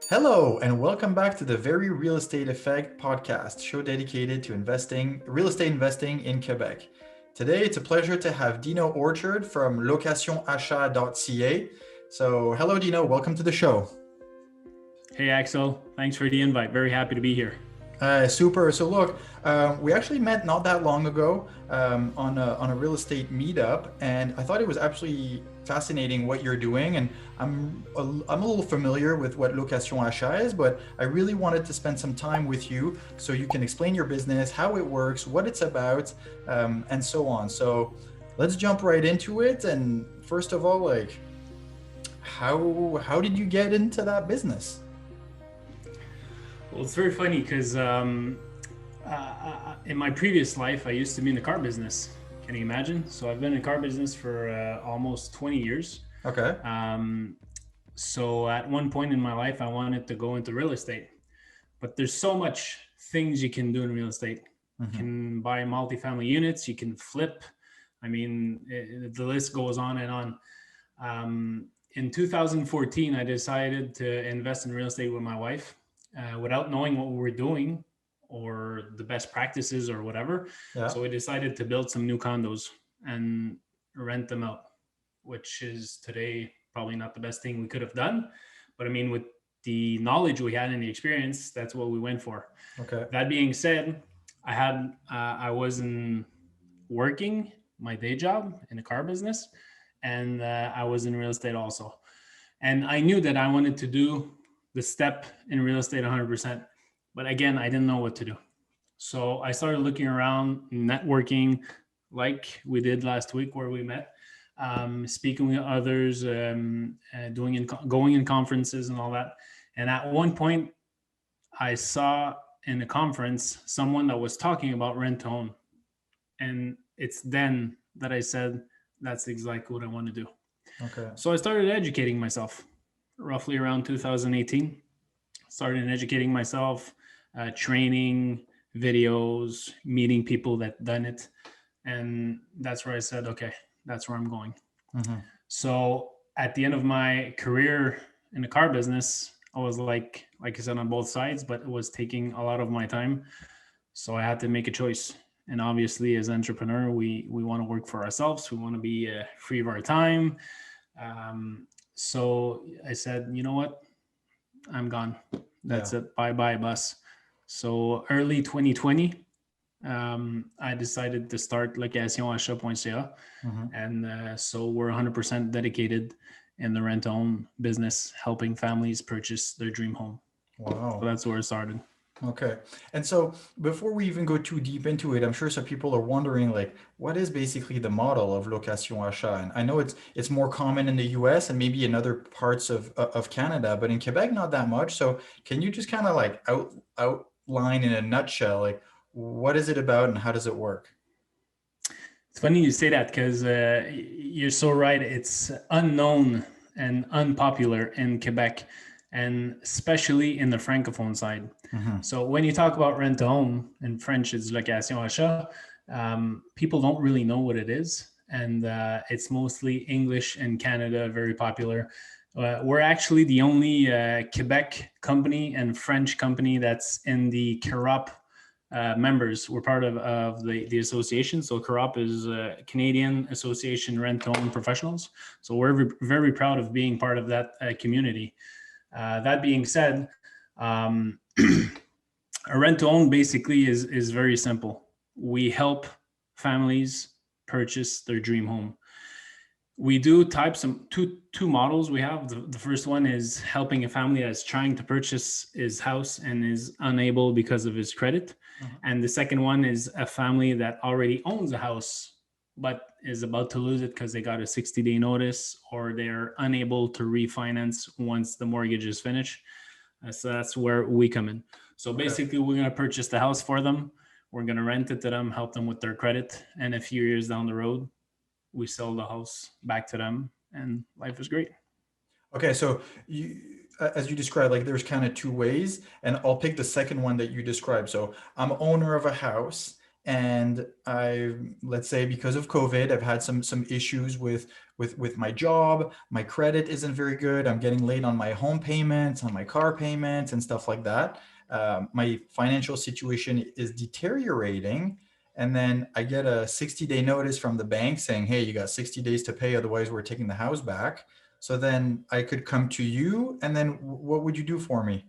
Hello, and welcome back to the Very Real Estate Effect podcast, show dedicated to real estate investing in Quebec. Today, it's a pleasure to have Dino Orchard from Locationachats.ca. So, hello, Dino. Welcome to the show. Hey, Axel. Thanks for the invite. Very happy to be here. Super. So look, we actually met not that long ago on a real estate meetup, and I thought it was absolutely fascinating what you're doing. And I'm a little familiar with what Location Achat is, but I really wanted to spend some time with you so you can explain your business, how it works, what it's about, and so on. So let's jump right into it. And first of all, like, how did you get into that business? Well, it's very funny because in my previous life, I used to be in the car business. Can you imagine? So I've been in the car business for almost 20 years. Okay. So at one point in my life, I wanted to go into real estate, but there's so much things you can do in real estate. You can buy multifamily units, you can flip. I mean, the list goes on and on. In 2014, I decided to invest in real estate with my wife without knowing what we were doing or the best practices or whatever. Yeah. So we decided to build some new condos and rent them out, which is today probably not the best thing we could have done. But I mean, with the knowledge we had and the experience, that's what we went for. Okay. That being said, I wasn't working my day job in the car business, and I was in real estate also. And I knew that I wanted to do the step in real estate 100%. But again, I didn't know what to do. So I started looking around, networking like we did last week where we met, speaking with others, going in conferences and all that. And at one point, I saw in a conference someone that was talking about rent to own. And it's then that I said, that's exactly what I want to do. Okay. So I started educating myself roughly around 2018. Started educating myself, training, videos, meeting people that done it. And that's where I said, okay, that's where I'm going. So at the end of my career in the car business, I was like I said, on both sides, but it was taking a lot of my time. So I had to make a choice. And obviously, as an entrepreneur, we want to work for ourselves. We want to be free of our time. So I said, you know what? I'm gone. That's it. Bye-bye, bus. So early 2020, I decided to start Locationachats.ca. And so we're 100% dedicated in the rent-own business, helping families purchase their dream home. Wow. So that's where it started. Okay. And so before we even go too deep into it, I'm sure some people are wondering, like, what is basically the model of location achat? And I know it's more common in the US and maybe in other parts of Canada, but in Quebec not that much. So can you just kind of like outline in a nutshell, like, what is it about and how does it work? It's funny you say that because you're so right. It's unknown and unpopular in Quebec, and especially in the francophone side. So when you talk about rent to own, in French it's location achat, people don't really know what it is. And it's mostly English in Canada, very popular. We're actually the only Quebec company and French company that's in the CAROP members. We're part of the association. So CAROP is Canadian Association Rent to Own Professionals. So we're very proud of being part of that community. That being said, a rent to own basically is very simple. We help families purchase their dream home. We do two models we have. The first one is helping a family that's trying to purchase his house and is unable because of his credit. And the second one is a family that already owns a house but is about to lose it because they got a 60-day notice or they're unable to refinance once the mortgage is finished. So that's where we come in. So basically, we're going to purchase the house for them. We're going to rent it to them, help them with their credit. And a few years down the road, we sell the house back to them and life is great. Okay, so as you described, like there's kind of two ways, and I'll pick the second one that you described. So I'm owner of a house, and let's say because of COVID, I've had some issues with my job, my credit isn't very good. I'm getting late on my home payments, on my car payments, and stuff like that. My financial situation is deteriorating. And then I get a 60-day notice from the bank saying, hey, you got 60 days to pay, otherwise we're taking the house back. So then I could come to you, and then what would you do for me?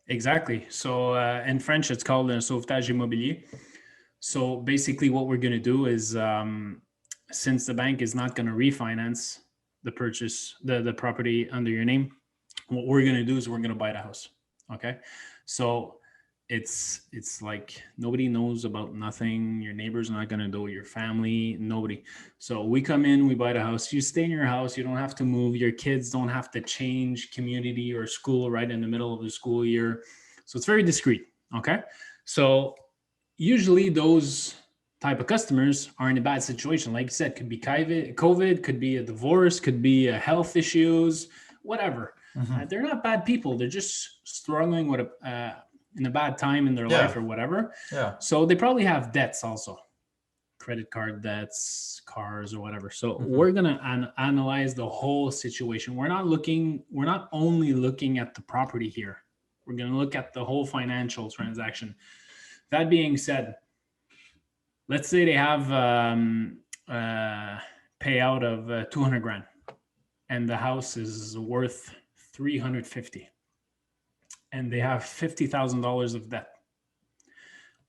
Exactly. So in French, it's called un sauvetage immobilier. So basically, what we're going to do is, since the bank is not going to refinance the purchase, the property under your name, what we're going to do is we're going to buy the house. Okay. So it's like nobody knows about nothing. Your neighbors are not going to know, your family, nobody. So we come in, we buy the house. You stay in your house. You don't have to move. Your kids don't have to change community or school right in the middle of the school year. So it's very discreet. Okay. So usually those type of customers are in a bad situation. Like you said, could be COVID, could be a divorce, could be a health issues, whatever. Mm-hmm. They're not bad people. They're just struggling with in a bad time in their life Yeah. or whatever. Yeah. So they probably have debts also, credit card debts, cars or whatever. So Mm-hmm. we're gonna analyze the whole situation. We're not only looking at the property here. We're gonna look at the whole financial transaction. That being said, let's say they have payout of 200 grand and the house is worth 350 and they have $50,000 of debt.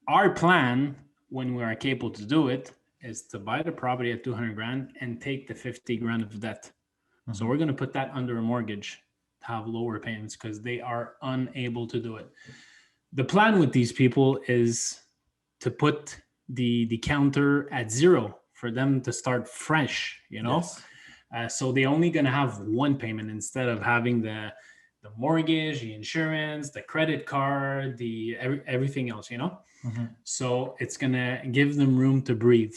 Our plan, when we are capable to do it, is to buy the property at 200 grand and take the 50 grand of debt. Mm-hmm. So we're going to put that under a mortgage to have lower payments because they are unable to do it. The plan with these people is to put the counter at zero for them to start fresh, you know? Yes. So they're only going to have one payment instead of having the mortgage, the insurance, the credit card, everything else, you know? Mm-hmm. So it's going to give them room to breathe.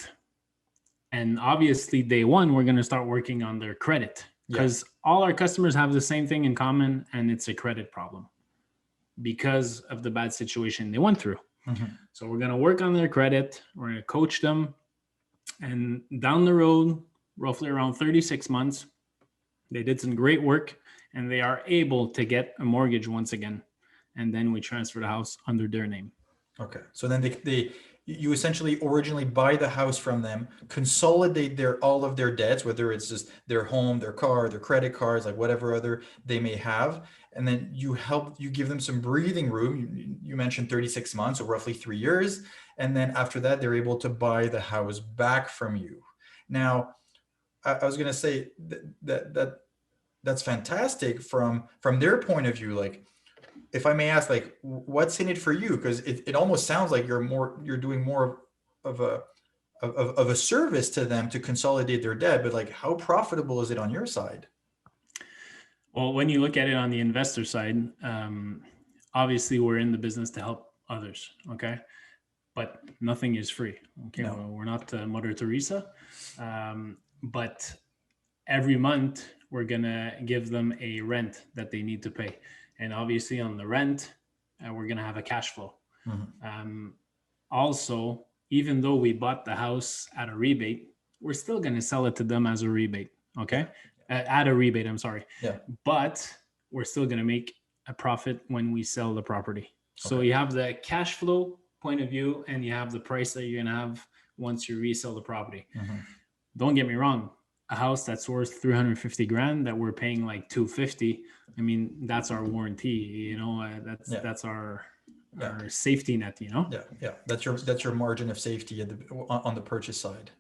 And obviously, day one, we're going to start working on their credit because all our customers have the same thing in common, and it's a credit problem because of the bad situation they went through. Mm-hmm. So we're going to work on their credit. We're going to coach them. And down the road, roughly around 36 months, they did some great work and they are able to get a mortgage once again. And then we transfer the house under their name. Okay. So then you essentially originally buy the house from them, consolidate all of their debts, whether it's just their home, their car, their credit cards, like whatever other they may have. And then you give them some breathing room. You mentioned 36 months, so roughly 3 years. And then after that, they're able to buy the house back from you. Now, I was going to say that's fantastic from their point of view. Like, if I may ask, like, what's in it for you? Because it almost sounds like you're doing more of a service to them to consolidate their debt, but like, how profitable is it on your side? Well, when you look at it on the investor side, obviously we're in the business to help others, okay? But nothing is free, okay? No. We're not Mother Teresa, but every month we're gonna give them a rent that they need to pay. And obviously on the rent, we're going to have a cash flow. Mm-hmm. Also, even though we bought the house at a rebate, we're still going to sell it to them as a rebate. Okay. At a rebate, I'm sorry. Yeah. But we're still going to make a profit when we sell the property. So you have the cash flow point of view and you have the price that you're going to have once you resell the property. Mm-hmm. Don't get me wrong. A house that's worth 350 grand that we're paying like 250. I mean, that's our warranty, you know, that's our safety net, you know? Yeah. Yeah. That's your margin of safety on the purchase side.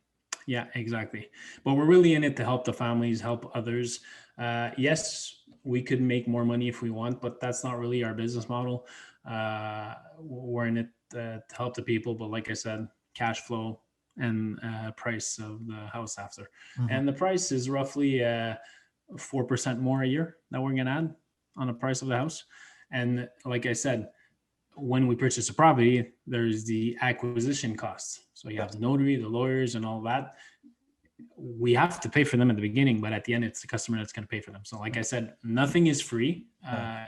Yeah, exactly. But we're really in it to help the families, help others. Yes, we could make more money if we want, but that's not really our business model. We're in it to help the people. But like I said, cash flow, and price of the house after. Mm-hmm. And the price is roughly 4% more a year that we're going to add on the price of the house. And like I said, when we purchase a property, there's the acquisition costs. So you have the notary, the lawyers, and all that. We have to pay for them at the beginning, but at the end, it's the customer that's going to pay for them. So like I said, nothing is free.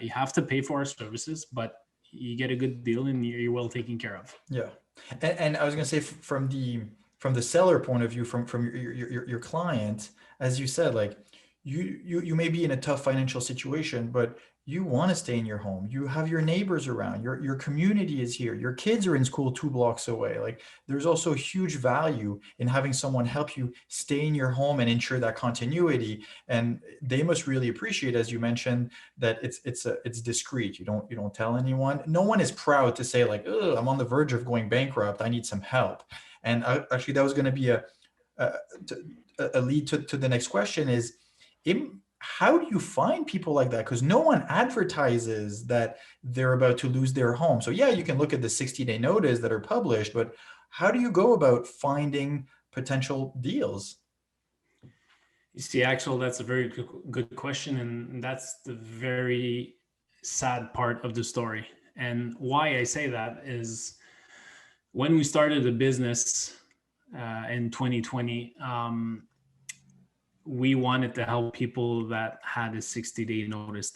You have to pay for our services, but you get a good deal and you're well taken care of. Yeah. And I was going to say, from from the seller point of view, from your client, as you said, like you may be in a tough financial situation, but you want to stay in your home. You have your neighbors around. Your community is here. Your kids are in school 2 blocks away. Like there's also huge value in having someone help you stay in your home and ensure that continuity. And they must really appreciate, as you mentioned, that it's discreet. You don't tell anyone. No one is proud to say like, "Oh, I'm on the verge of going bankrupt. I need some help." And actually, that was going to be a, a lead to the next question is, how do you find people like that? Because no one advertises that they're about to lose their home. So yeah, you can look at the 60-day notice that are published, but how do you go about finding potential deals? You see, Axel, that's a very good question. And that's the very sad part of the story. And why I say that is when we started the business in 2020, we wanted to help people that had a 60-day notice.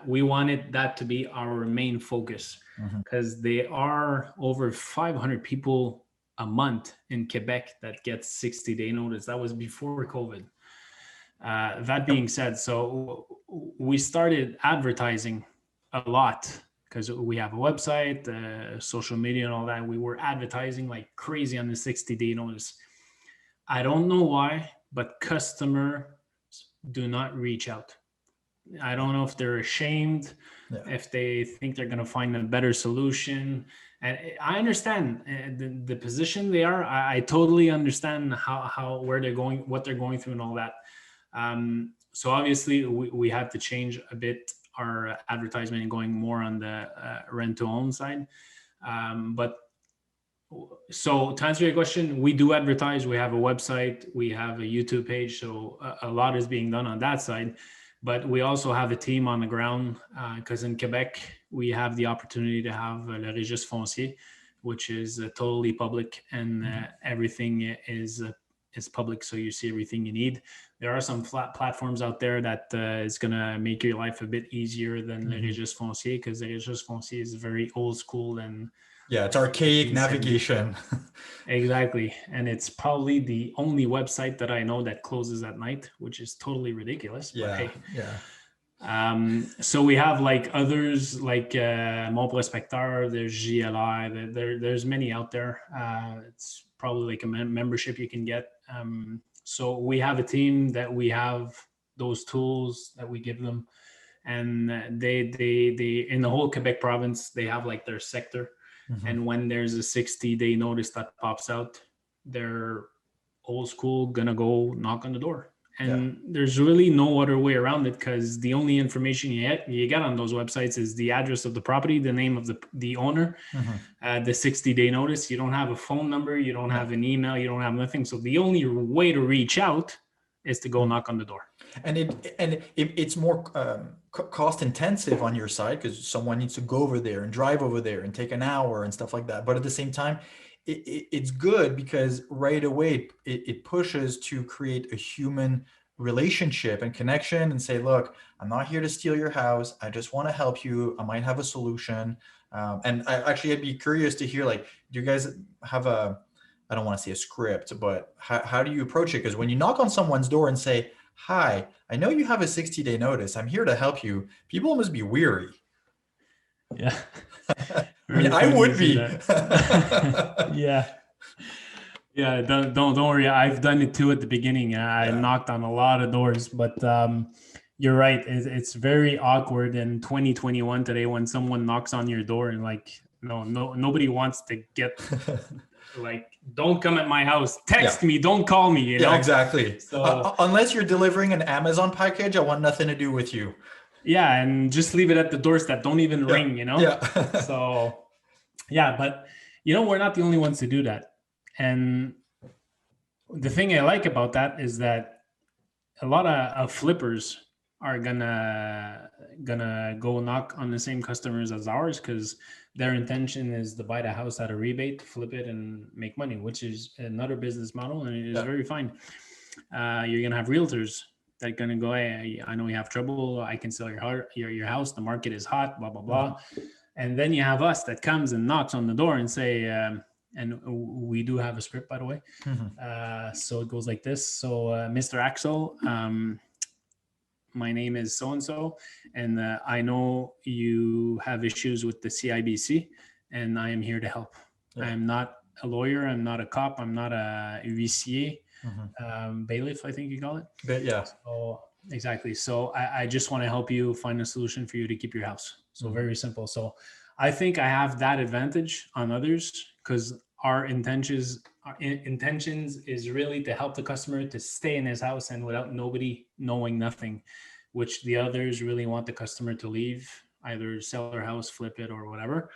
We wanted that to be our main focus, because there are over 500 people a month in Quebec that get 60-day notice. That was before COVID. That being said, so we started advertising a lot because we have a website, social media and all that. We were advertising like crazy on the 60-day notice. I don't know why, but customers do not reach out. I don't know if they're ashamed, if they think they're going to find a better solution. And I understand the position they are. I totally understand where they're going, what they're going through and all that. So obviously we had to change a bit our advertisement and going more on the rent to own side. But so to answer your question, we do advertise. We have a website, we have a YouTube page. So a lot is being done on that side, but we also have a team on the ground because in Quebec, we have the opportunity to have le registre foncier, which is totally public, and everything is public. So you see everything you need. There are some flat platforms out there that is going to make your life a bit easier than le registre foncier, because le registre foncier is very old school and it's archaic navigation. Exactly. And it's probably the only website that I know that closes at night, which is totally ridiculous. But hey. So we have like others like Mon Prospecteur, there's GLI, there's many out there. It's probably like a membership you can get. So we have a team that we have those tools that we give them. And they in the whole Quebec province, they have like their sector. And when there's a 60-day notice that pops out, they're old school gonna go knock on the door. And there's really no other way around it, because the only information you get on those websites is the address of the property, the name of the owner, the 60-day notice. You don't have a phone number, you don't have an email, you don't have nothing. So the only way to reach out is to go knock on the door. And it's more cost intensive on your side, because someone needs to go over there and drive over there and take an hour and stuff like that. But at the same time, it's good because right away it pushes to create a human relationship and connection and say, look, I'm not here to steal your house. I just want to help you. I might have a solution. And I'd be curious to hear, like, do you guys have I don't want to say a script, but how do you approach it? Because when you knock on someone's door and say, hi, I know you have a 60-day notice. I'm here to help you. People must be weary. Yeah. I mean, I would be. Yeah. Yeah. Don't worry. I've done it too at the beginning. I knocked on a lot of doors, but you're right. It's very awkward in 2021 today when someone knocks on your door and like, nobody wants to get like, don't come at my house. Text me. Don't call me. You know? Exactly. So unless you're delivering an Amazon package, I want nothing to do with you. Yeah, and just leave it at the doorstep. Don't even ring. So but we're not the only ones to do that. And the thing I like about that is that a lot of flippers are gonna go knock on the same customers as ours, because their intention is to buy the house at a rebate, flip it, and make money, which is another business model, and it is very fine. You're gonna have realtors that are gonna go, hey, I know you have trouble. I can sell your house. The market is hot. Blah blah blah. And then you have us that comes and knocks on the door and say, and we do have a script, by the way. So it goes like this. So Mr. Axel, my name is so and so, and I know you have issues with the CIBC, and I am here to help. I am not a lawyer. I'm not a cop. I'm not a huissier, bailiff, I think you call it. But yeah. So exactly. So I just want to help you find a solution for you to keep your house. So very simple. So I think I have that advantage on others because our intentions is really to help the customer to stay in his house and without nobody knowing nothing, which the others really want the customer to leave, either sell their house, flip it, or whatever.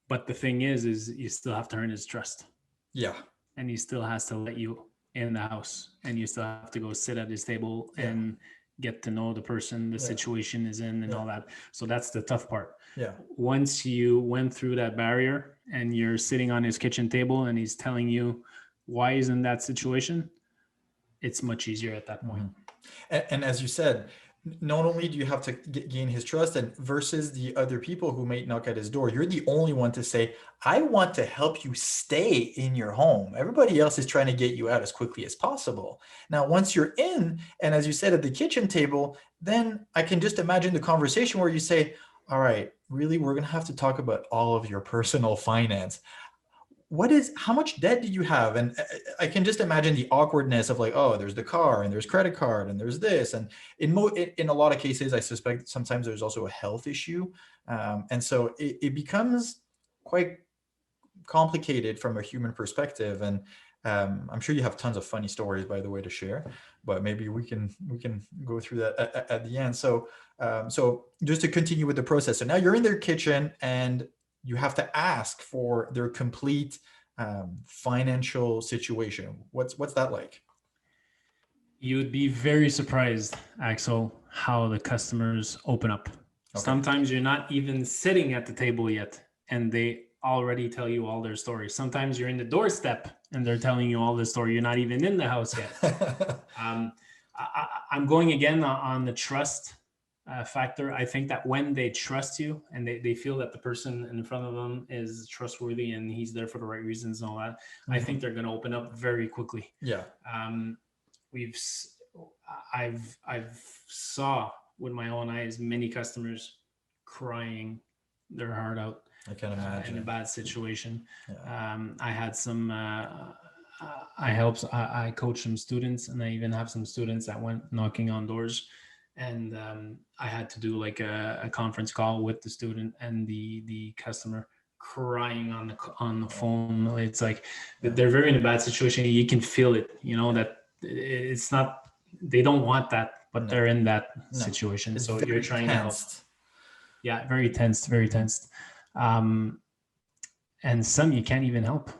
But the thing is you still have to earn his trust. Yeah. And he still has to let you in the house, and you still have to go sit at his table and get to know the person the situation is in and all that. So that's the tough part. Yeah. Once you went through that barrier and you're sitting on his kitchen table and he's telling you why he's in that situation, it's much easier at that point. And as you said, not only do you have to gain his trust, and versus the other people who may knock at his door, you're the only one to say, I want to help you stay in your home. Everybody else is trying to get you out as quickly as possible. Now, once you're in, and as you said, at the kitchen table, then I can just imagine the conversation where you say, all right, really, we're going to have to talk about all of your personal finance. How much debt do you have? And I can just imagine the awkwardness of like, oh, there's the car and there's credit card and there's this. And in a lot of cases, I suspect sometimes there's also a health issue. And so it becomes quite complicated from a human perspective. And I'm sure you have tons of funny stories, by the way, to share, but maybe we can go through that at the end. So just to continue with the process. So now you're in their kitchen and you have to ask for their complete financial situation. What's that like? You would be very surprised, Axel, how the customers open up. Okay. Sometimes you're not even sitting at the table yet, and they already tell you all their stories. Sometimes you're in the doorstep, and they're telling you all the story. You're not even in the house yet. I'm going again on the trust factor. I think that when they trust you and they feel that the person in front of them is trustworthy and he's there for the right reasons and all that, I think they're going to open up very quickly. Yeah. I've saw with my own eyes many customers crying their heart out. I can imagine. In a bad situation. Yeah. I had some. I coach some students, and I even have some students that went knocking on doors, and I had to do like a conference call with the student and the customer, crying on the phone. It's like they're very in a bad situation. You can feel it. You know that it's not. They don't want that, but they're in that situation. It's so you're trying tensed. to help. Yeah, very tense, very tense. And some you can't even help.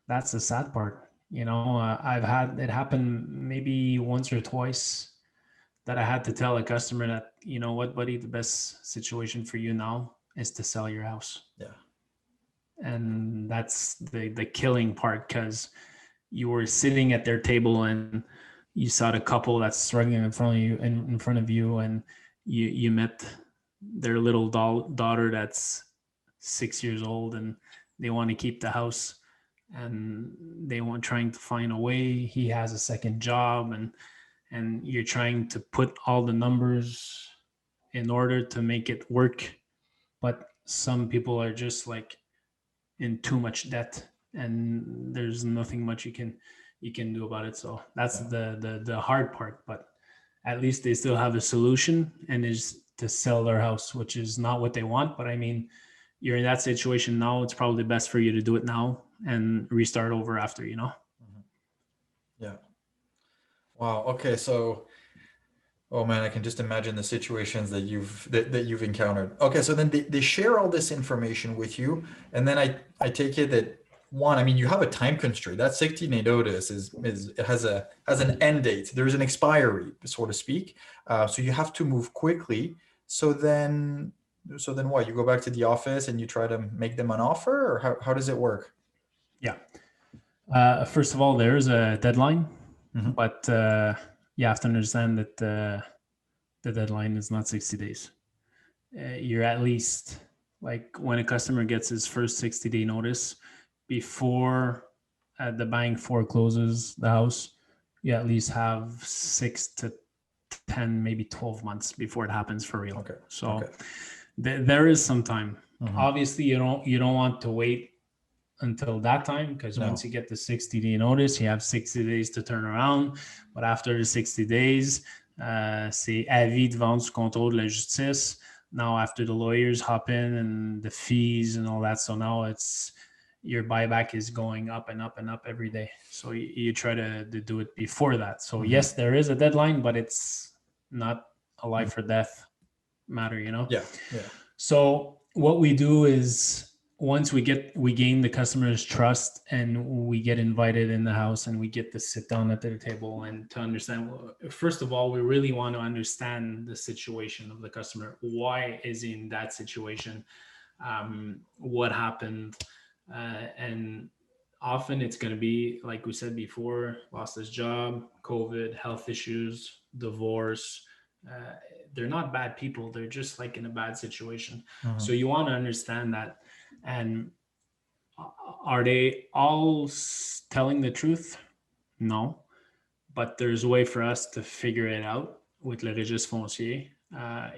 That's the sad part. You know, I've had it happen maybe once or twice that I had to tell a customer that, you know what, buddy, the best situation for you now is to sell your house. Yeah. And that's the killing part, because you were sitting at their table and you saw the couple that's struggling in front of you, and you met their little daughter that's 6 years old, and they want to keep the house, and they want trying to find a way. He has a second job, and you're trying to put all the numbers in order to make it work. But some people are just like in too much debt, and there's nothing much you can do about it. So that's the hard part, but at least they still have a solution, and is to sell their house, which is not what they want. But I mean, you're in that situation now. It's probably best for you to do it now and restart over after, you know? Yeah. Wow. Okay. So, oh man, I can just imagine the situations that you've encountered. Okay. So then they share all this information with you. And then I take it that one, I mean, you have a time constraint. That 60-day notice has an end date. There's an expiry, so to speak. So you have to move quickly. So then what? You go back to the office and you try to make them an offer, or how does it work? Yeah. First of all, there is a deadline, but you have to understand that the deadline is not 60 days. You're at least Like when a customer gets his first 60-day notice before the bank forecloses the house, you at least have 6 to 10, maybe 12 months before it happens for real. Okay. So Okay. there is some time. Mhm. Obviously, you don't want to wait until that time, because once No. you get the 60-day notice, you have 60 days to turn around. But after the 60 days, c'est avis de vente sous contrôle de la justice. Now, after the lawyers hop in and the fees and all that, so now it's your buyback is going up and up and up every day. So you try to do it before that. So Mhm. yes, there is a deadline, but it's not a Mhm. life or death matter, Yeah. Yeah. So what we do is, once we gain the customer's trust and we get invited in the house and we get to sit down at their table and to understand, first of all, we really want to understand the situation of the customer. Why is he in that situation? What happened? And often it's going to be, like we said before, lost his job, COVID, health issues, divorce. Uh, they're not bad people. They're just like in a bad situation. So Mhm. you want to understand that. And are they all telling the truth? No. But there's a way for us to figure it out with le registre foncier.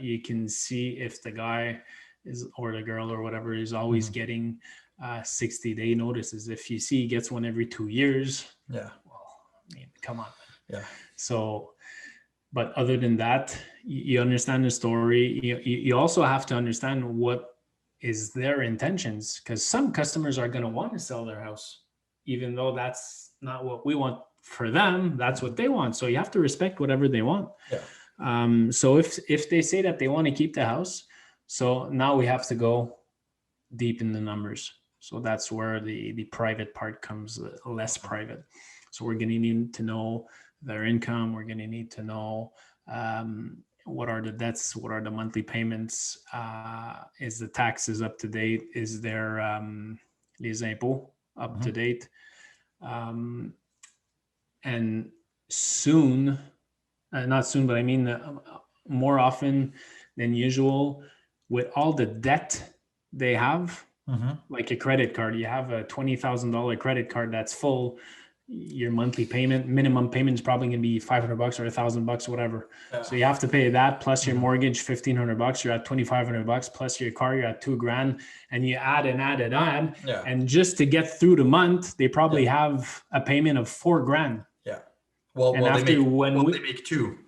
You can see if the guy is, or the girl or whatever, is always Mhm. getting 60-day notices. If you see he gets one every 2 years, Yeah. well, I mean, come on. Yeah. So, but other than that, you understand the story. You also have to understand what is their intentions, because some customers are going to want to sell their house, even though that's not what we want for them. That's what they want. So you have to respect whatever they want. Yeah. So if they say that they want to keep the house, so now we have to go deep in the numbers. So that's where the private part comes less private. So we're going to need to know their income. We're going to need to know what are the debts, what are the monthly payments, is the taxes up to date, is there les impôts up to Mhm. date, and soon, not soon, but I mean more often than usual, with all the debt they have, Mhm. like a credit card. You have a $20,000 credit card that's full. Your monthly payment, minimum payment is probably going to be $500 or $1,000, whatever. So Yeah. you have to pay that plus your Mhm. mortgage, $1,500. You're at $2,500 plus your car. You're at $2,000, and you add and add and add. Yeah. And just to get through the month, they probably Yeah. have a payment of $4,000. Yeah. Well, And after when they we, make two.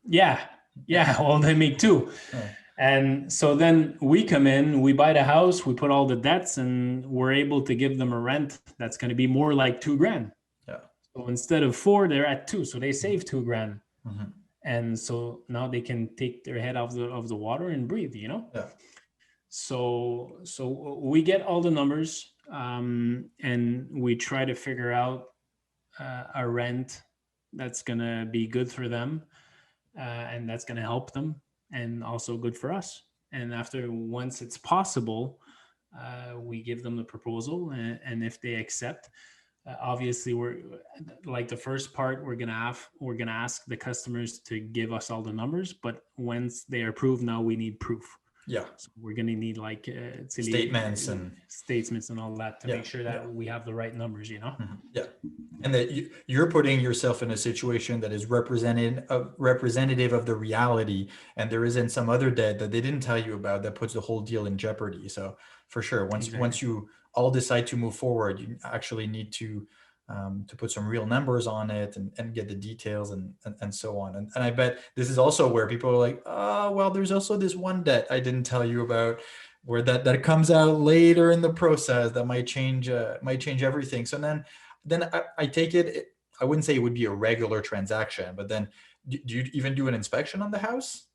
yeah, Yeah. yeah, well, they make two. Yeah. And so then we come in, we buy the house, we put all the debts, and we're able to give them a rent that's going to be more like $2,000. Yeah. So instead of four, they're at two. So they save $2,000. Mhm. And so now they can take their head off the water and breathe. Yeah. So we get all the numbers, and we try to figure out a rent that's going to be good for them, and that's going to help them, and also good for us. And after, once it's possible, we give them the proposal, and if they accept, obviously we're like the first part, we're gonna ask the customers to give us all the numbers, but once they are approved, now we need proof. Yeah. So we're gonna need like Statements and statements and all that to yeah. make sure Yeah. that we have the right numbers. Mhm. Yeah. And that you're putting yourself in a situation that is representative of the reality, and there isn't some other debt that they didn't tell you about that puts the whole deal in jeopardy. So for sure, once Exactly. you all decide to move forward, you actually need to put some real numbers on it and get the details and so on. And I bet this is also where people are like, oh, well, there's also this one debt I didn't tell you about, where that comes out later in the process that might change everything. So then I take it, I wouldn't say it would be a regular transaction, but then do you even do an inspection on the house?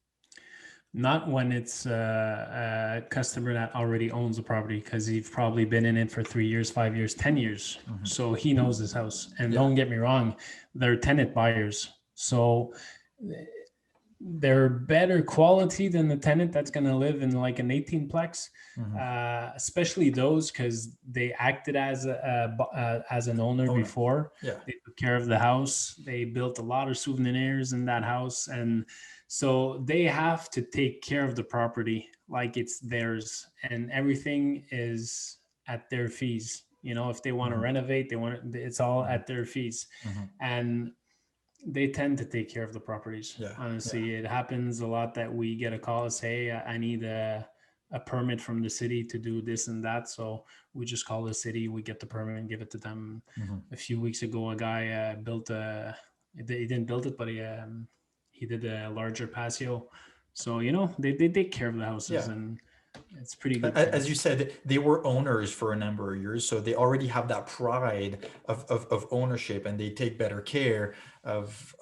Not when it's a customer that already owns the property, because he's probably been in it for 3 years, 5 years, 10 years. Mhm. So he knows his house. And Yeah. don't get me wrong, they're tenant buyers. So they're better quality than the tenant that's going to live in like an 18-plex, Mhm. especially those, because they acted as an owner Owner. before. Yeah. They took care of the house. They built a lot of souvenirs in that house, and So they have to take care of the property like it's theirs, and everything is at their fees. If they want to Hmm. renovate, it's all Hmm. at their fees. Hmm. And they tend to take care of the properties. Yeah. Yeah. Honestly, it happens a lot that we get a call and say, "Hey, I need a permit from the city to do this and that." So we just call the city, we get the permit and give it to them. Hmm. A few weeks ago, a guy built he didn't build it, but he did a larger patio. So they take care of the houses, Yeah. and it's pretty good for As them. you said, they were owners for a number of years, so they already have that pride of ownership, and they take better care of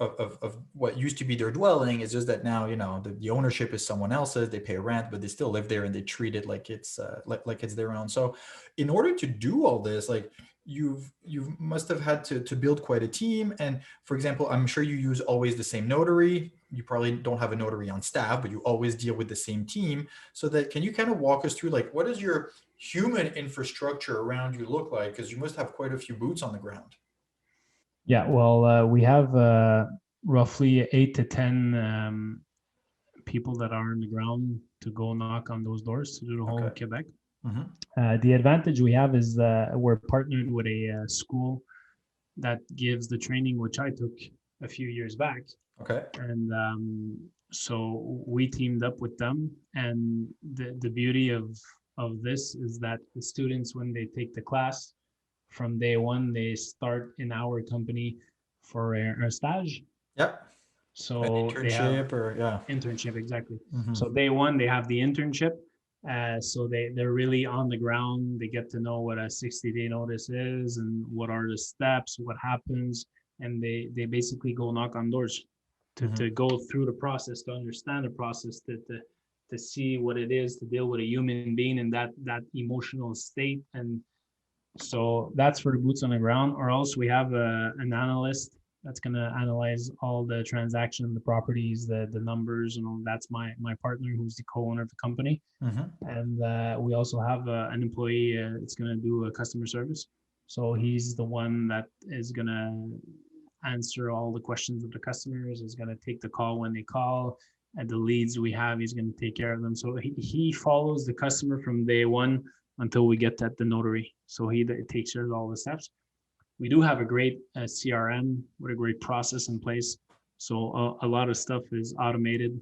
what used to be their dwelling. It's just that now, the ownership is someone else's. They pay rent, but they still live there, and they treat it like it's like it's their own. So, in order to do all this, like you must have had to build quite a team. And for example, I'm sure you use always the same notary. You probably don't have a notary on staff, but you always deal with the same team. So that, can you kind of walk us through, like, what does your human infrastructure around you look like? Because you must have quite a few boots on the ground. Yeah, well, we have roughly 8 to 10 people that are on the ground to go knock on those doors to do the whole Okay. Quebec. Mm-hmm. The advantage we have is we're partnered with a school that gives the training, which I took a few years back. Okay. And so we teamed up with them. And the beauty of this is that the students, when they take the class, from day one, they start in our company for a stage. Yep. An So they have internship, or yeah. internship, exactly. Mm-hmm. So day one, they have the internship. So they're really on the ground. They get to know what a 60-day notice is and what are the steps, what happens, and they basically go knock on doors Mm-hmm. to go through the process, to understand the process, to see what it is to deal with a human being in that emotional state. And so that's for the boots on the ground. Or else we have an analyst that's going to analyze all the transaction, the properties, the numbers, and all. That's my partner, who's the co-owner of the company. Mm-hmm. And we also have an employee that's going to do a customer service. So he's the one that is going to answer all the questions of the customers, is going to take the call when they call, and the leads we have, he's going to take care of them. So he follows the customer from day one until we get at the notary. So he takes care of all the steps. We do have a great CRM with a great process in place. So a lot of stuff is automated,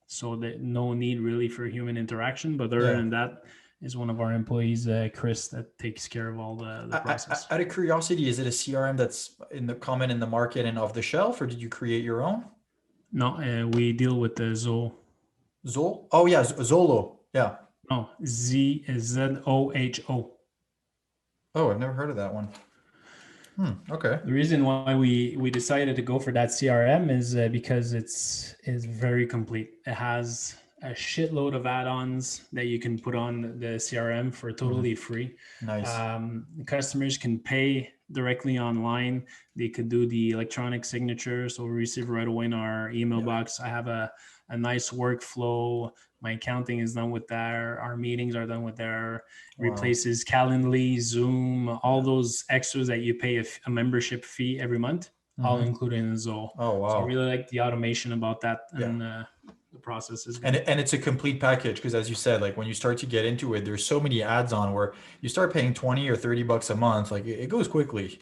so that no need really for human interaction. But other Yeah. than that, is one of our employees, Chris, that takes care of all the process. Out of curiosity, is it a CRM that's in the common in the market and off the shelf, or did you create your own? No, we deal with the Zoho. Zol? Oh yeah, Zolo. Yeah. No, Zoho. Oh, I've never heard of that one. Okay. The reason why we decided to go for that CRM is because it's very complete. It has a shitload of add-ons that you can put on the CRM for Mm-hmm. totally free. Nice. Customers can pay directly online. They could do the electronic signature, so we receive right away in our email Yeah. box. I have a nice workflow. My accounting is done with there. Our meetings are done with there. Wow. Replaces Calendly, Zoom, all Yeah. those extras that you pay a membership fee every month, all Mm-hmm. included in Zoho. Oh So I wow. really like the automation about that, Yeah. and the process is And good. and it's a complete package, because as you said, like when you start to get into it, there's so many ads on where you start paying 20 or 30 bucks a month, like it goes quickly.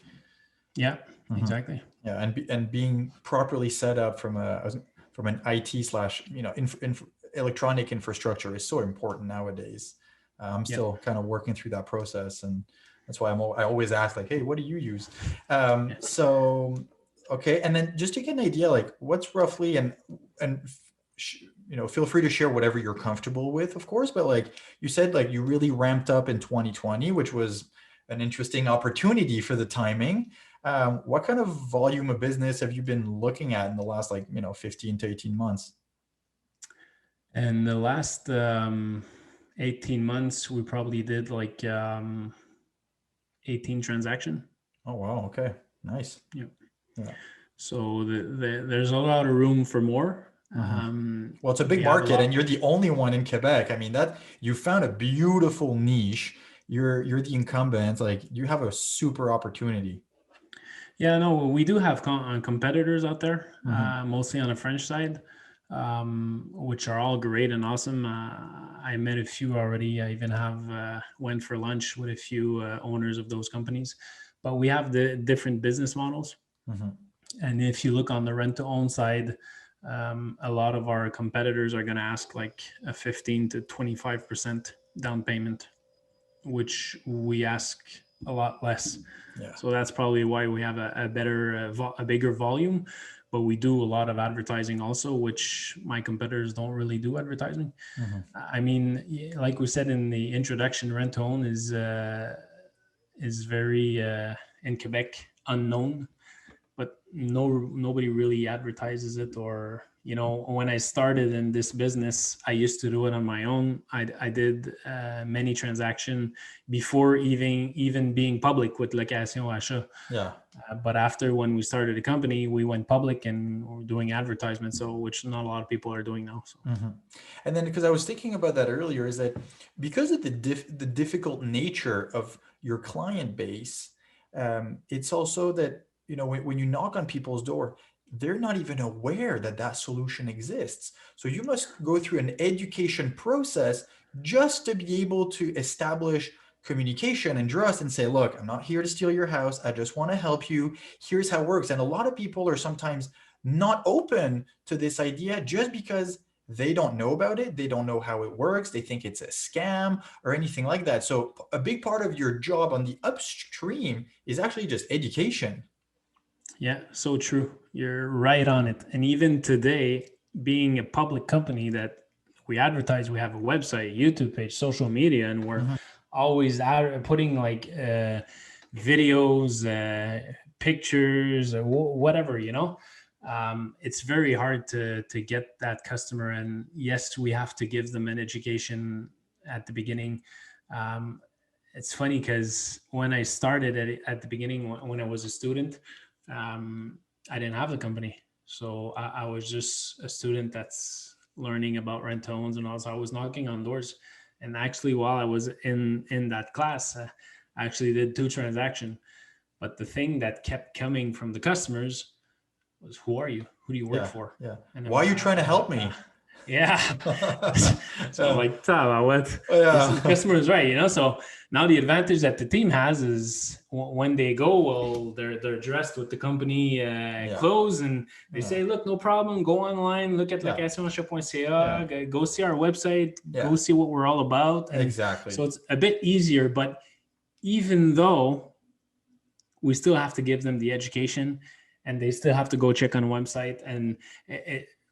Yeah, Hmm. exactly. Yeah, and being properly set up from an IT slash electronic infrastructure is so important nowadays. I'm Yep. still kind of working through that process, and that's why I always ask, like, hey, what do you use? Yeah. So okay, and then just to get an idea, like what's roughly, and feel free to share whatever you're comfortable with, of course, but like you said, like you really ramped up in 2020, which was an interesting opportunity for the timing. What kind of volume of business have you been looking at in the last, like, 15 to 18 months? And the last 18 months, we probably did like 18 transaction. Oh, wow. Okay. Nice. Yeah. Yeah. So there's a lot of room for more. Hmm. Well, it's a We big have a market, lot. and you're the only one in Quebec. I mean, that you found a beautiful niche. You're the incumbent. Like, you have a super opportunity. Yeah, no, we do have competitors out there, Hmm. mostly on the French side. which are all great and awesome. I met a few already. I even have went for lunch with a few owners of those companies. But we have the different business models. Mm-hmm. And if you look on the rent to own side, a lot of our competitors are going to ask like a 15 to 25% down payment, which we ask a lot less. Yeah. So that's probably why we have a bigger volume, but we do a lot of advertising also, which my competitors don't really do advertising. Mm-hmm. I mean, like we said in the introduction, rent to own is very in Quebec unknown, but nobody really advertises it. Or when I started in this business, I used to do it on my own. I did many transaction before even being public with Locationachats. Yeah. But after, when we started the company, we went public and we're doing advertisements, so which not a lot of people are doing now. So Mm-hmm. And then, because I was thinking about that earlier, is that because of the difficult nature of your client base, it's also that when you knock on people's door, they're not even aware that that solution exists. So you must go through an education process just to be able to establish communication and trust and say, look, I'm not here to steal your house. I just want to help you. Here's how it works. And a lot of people are sometimes not open to this idea just because they don't know about it. They don't know how it works. They think it's a scam or anything like that. So a big part of your job on the upstream is actually just education. yeah, so true. You're right on it. And even today, being a public company that we advertise, we have a website, YouTube page, social media, and we're Mhm. always putting like videos, pictures, or whatever. It's very hard to get that customer. And yes, we have to give them an education at the beginning. Um, it's funny because when I started at the beginning, when I was a student, I didn't have the company. So I was just a student that's learning about rent owns, and also I was knocking on doors. And actually, while I was in that class, I actually did 2 transactions. But the thing that kept coming from the customers was, "Who are you? Who do you work Yeah, for?" yeah. And Why are you trying to help uh, me? yeah. So I'm Yeah, like, what? This is, the yeah, customer is right. So now the advantage that the team has is when they go, well, they're dressed with the company yeah, clothes, and they yeah, say, look, no problem. Go online, look at yeah, Locationachats.ca, yeah, go see our website, yeah. go see what we're all about, and so Exactly. it's a bit easier. But even though we still have to give them the education, and they still have to go check on a website. And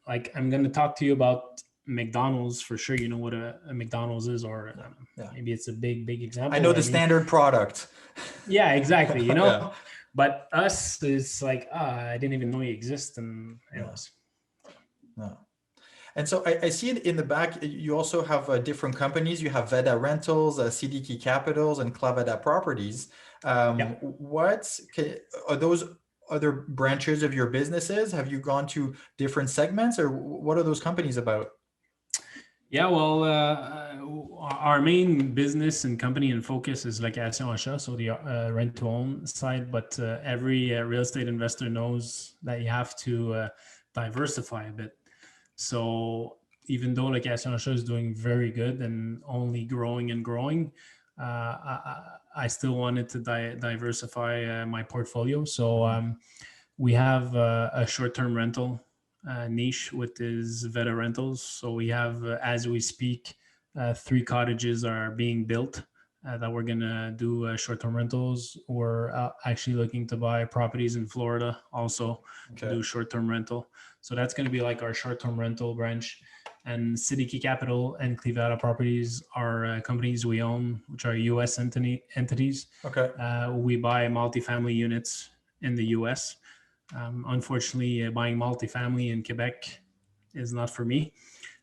like, I'm going to talk to you about McDonald's for sure. You know what a McDonald's is, or Yeah, yeah. maybe it's a big I example. know But the I mean, standard product. yeah, exactly. Yeah, But us, it's like, I didn't even know you exist. And yeah, anyways, yeah. And so I see it in the back. You also have different companies. You have Veda Rentals, CDK Capitals, and Clavada Properties. yeah. What are those other branches of your businesses? Have you gone to different segments, or what are those companies about? Yeah, well, our main business and company and focus is Location Achat, so the rent to own side. But every real estate investor knows that you have to diversify a bit. So even though Location Achat is doing very good and only growing and growing, I still wanted to diversify my portfolio. So Mhm. we have a short-term rental niche with is Veta Rentals. So we have, as we speak, 3 cottages are being built that we're gonna do short-term rentals. We're actually looking to buy properties in Florida also to Okay. do short-term rental. So that's gonna be like our short-term rental branch. And City Key Capital and Clevada Properties are companies we own, which are U.S. entities. Okay. We buy multifamily units in the U.S. Unfortunately, buying multifamily in Quebec is not for me.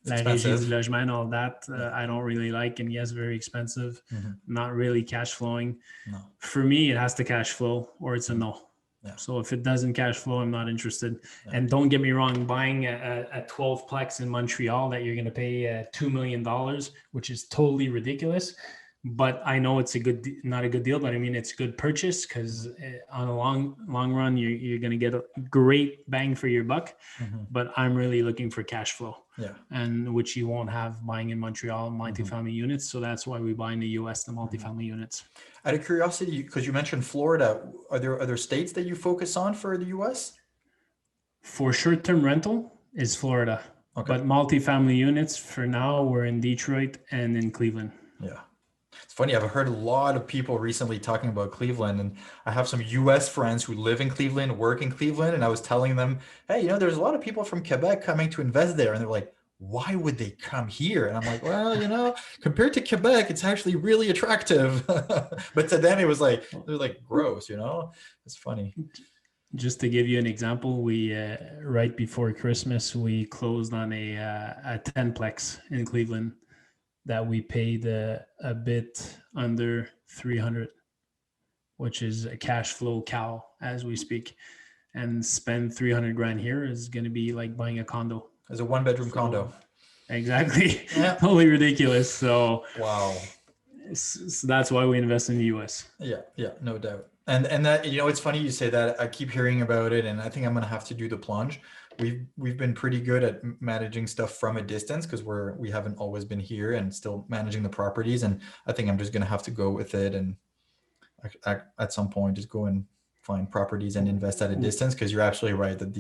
It's La Régie du expensive. Logement and all that, Yeah. I don't really like. And yes, very expensive, Hmm. not really cash flowing. No. For me, it has to cash flow or it's a Mm. no. Yeah. So if it doesn't cash flow, I'm not interested. Yeah. And don't get me wrong, buying a 12 plex in Montreal that you're going to pay $2 million, which is totally ridiculous. but I know it's not a good deal, but I mean, it's a good purchase because on a long run, you're going to get a great bang for your buck. Mm-hmm. But I'm really looking for cash flow, Yeah. and which you won't have buying in Montreal multifamily Mm-hmm. units. So that's why we buy in the US, the multifamily units. Out of curiosity, because you mentioned Florida, are there other states that you focus on for the US? For short-term rental is Florida, Okay. but multifamily units for now, we're in Detroit and in Cleveland. Yeah. It's funny, I've heard a lot of people recently talking about Cleveland, and I have some US friends who live in Cleveland, work in Cleveland, and I was telling them, hey, there's a lot of people from Quebec coming to invest there. And they're like, why would they come here? And I'm like, well, compared to Quebec, it's actually really attractive. But to them, it was like, they're like, gross, It's funny. Just to give you an example, we right before Christmas, we closed on a 10-plex in Cleveland that we paid a bit under 300, which is a cash flow cow as we speak. And spend 300 grand here is going to be like buying a condo. As a one-bedroom condo. Exactly. Yeah. Totally ridiculous. So wow. So that's why we invest in the US. Yeah, no doubt. And that, it's funny you say that. I keep hearing about it, and I think I'm gonna have to do the plunge. We've been pretty good at managing stuff from a distance because we haven't always been here and still managing the properties. And I think I'm just gonna have to go with it, and at some point just go and find properties and invest at a distance, because you're absolutely right that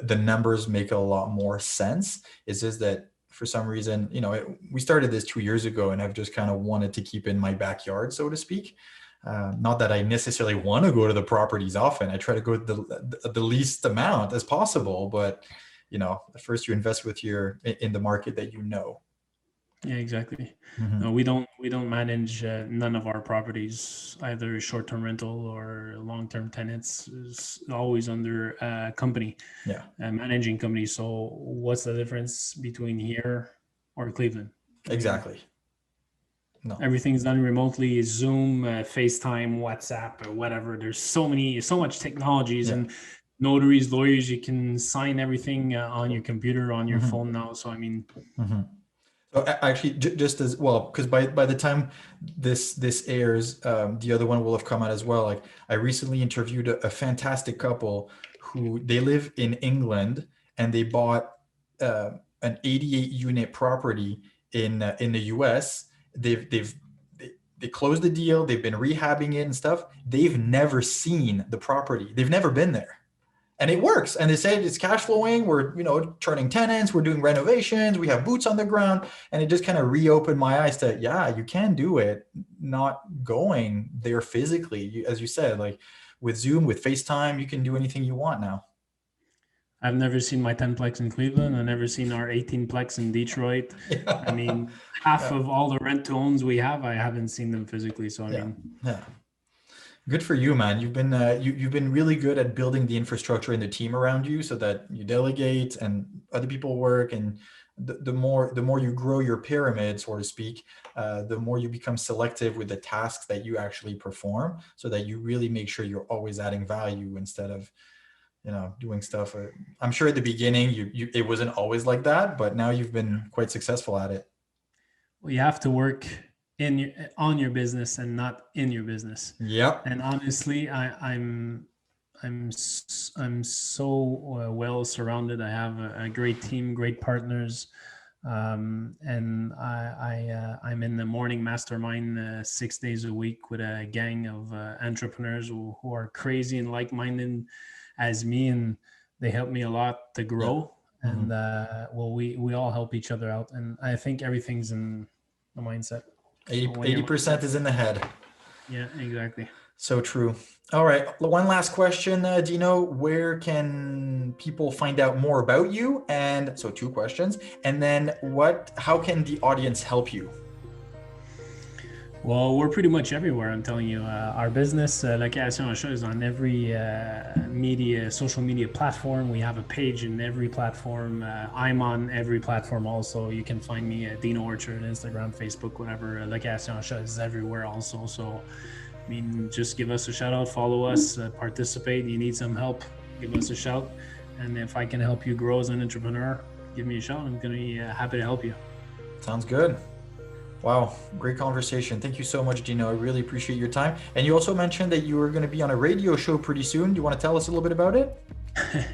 the numbers make a lot more sense. It's just that for some reason, we started this 2 years ago, and I've just kind of wanted to keep in my backyard, so to speak. Not that I necessarily want to go to the properties often. I try to go the least amount as possible, but first you invest in the market that you know. Yeah, exactly. Mm-hmm. No, we don't manage none of our properties, either short-term rental or long-term tenants. Is always under a company, a managing company. So what's the difference between here or Cleveland? Exactly. No. Everything's done remotely, Zoom, FaceTime, WhatsApp, or whatever. There's so much technologies and notaries, lawyers. You can sign everything on your computer, on your phone now. So I mean. Mm-hmm. So actually, just as well, because by the time this airs, the other one will have come out as well. Like, I recently interviewed a fantastic couple who they live in England, and they bought an 88 unit property in the US. They closed the deal. They've been rehabbing it and stuff. They've never seen the property. They've never been there. And it works. And they say it's cash flowing. We're, turning tenants. We're doing renovations. We have boots on the ground. And it just kind of reopened my eyes to, you can do it, not going there physically. As you said, like with Zoom, with FaceTime, you can do anything you want now. I've never seen my 10-plex in Cleveland. I've never seen our 18-plex in Detroit. Yeah. I mean, half of all the rent-to-owns we have, I haven't seen them physically. So, I mean. Yeah. Good for you, man. You've been you've been really good at building the infrastructure and the team around you, so that you delegate and other people work. And the more you grow your pyramid, so to speak, the more you become selective with the tasks that you actually perform, so that you really make sure you're always adding value instead of doing stuff. I'm sure at the beginning it wasn't always like that, but now you've been quite successful at it. Well, you have to work on your business and not in your business. Yep. And honestly, I'm so well surrounded. I have a great team, great partners, and I'm in the morning mastermind 6 days a week with a gang of entrepreneurs who are crazy and like-minded as me, and they help me a lot to grow. Yeah. And we all help each other out, and I think everything's in the mindset. 80% is in the head. Yeah, exactly. So true. All right. One last question, Dino. Where can people find out more about you? And so 2 questions. And then how can the audience help you? Well, we're pretty much everywhere. I'm telling you, our business, Locationachats, is on every social media platform. We have a page in every platform. I'm on every platform also. You can find me at Dino Orchard, Instagram, Facebook, whatever. Locationachats is everywhere also. So, I mean, just give us a shout out, follow us, participate. You need some help, give us a shout. And if I can help you grow as an entrepreneur, give me a shout. I'm going to be happy to help you. Sounds good. Wow, great conversation. Thank you so much, Dino. I really appreciate your time. And you also mentioned that you were going to be on a radio show pretty soon. Do you want to tell us a little bit about it?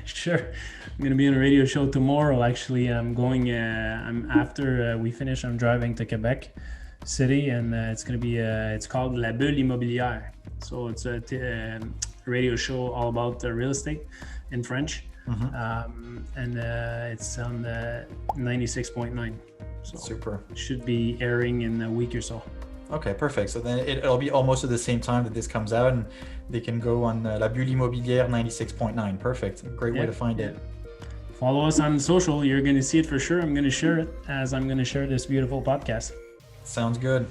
Sure. I'm gonna be on a radio show tomorrow. Actually, I'm going. I'm after we finish. I'm driving to Quebec City, and it's gonna be. It's called La Bulle Immobilière. So it's a radio show all about real estate in French, and it's on 96.9. So Super. it should be airing in a week or so. Okay, perfect. So then it'll be almost at the same time that this comes out, and they can go on La Bulle Immobilière 96.9. Perfect. Great way to find it. Follow us on social. You're going to see it for sure. I'm going to share it as I'm going to share this beautiful podcast. Sounds good.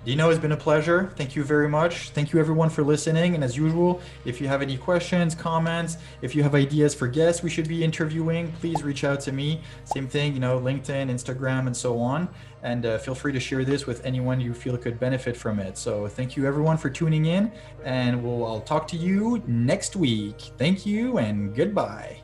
Dino, it's been a pleasure. Thank you very much. Thank you everyone for listening. And as usual, if you have any questions, comments, if you have ideas for guests we should be interviewing, please reach out to me. Same thing, LinkedIn, Instagram, and so on. And feel free to share this with anyone you feel could benefit from it. So thank you everyone for tuning in, and I'll talk to you next week. Thank you and goodbye.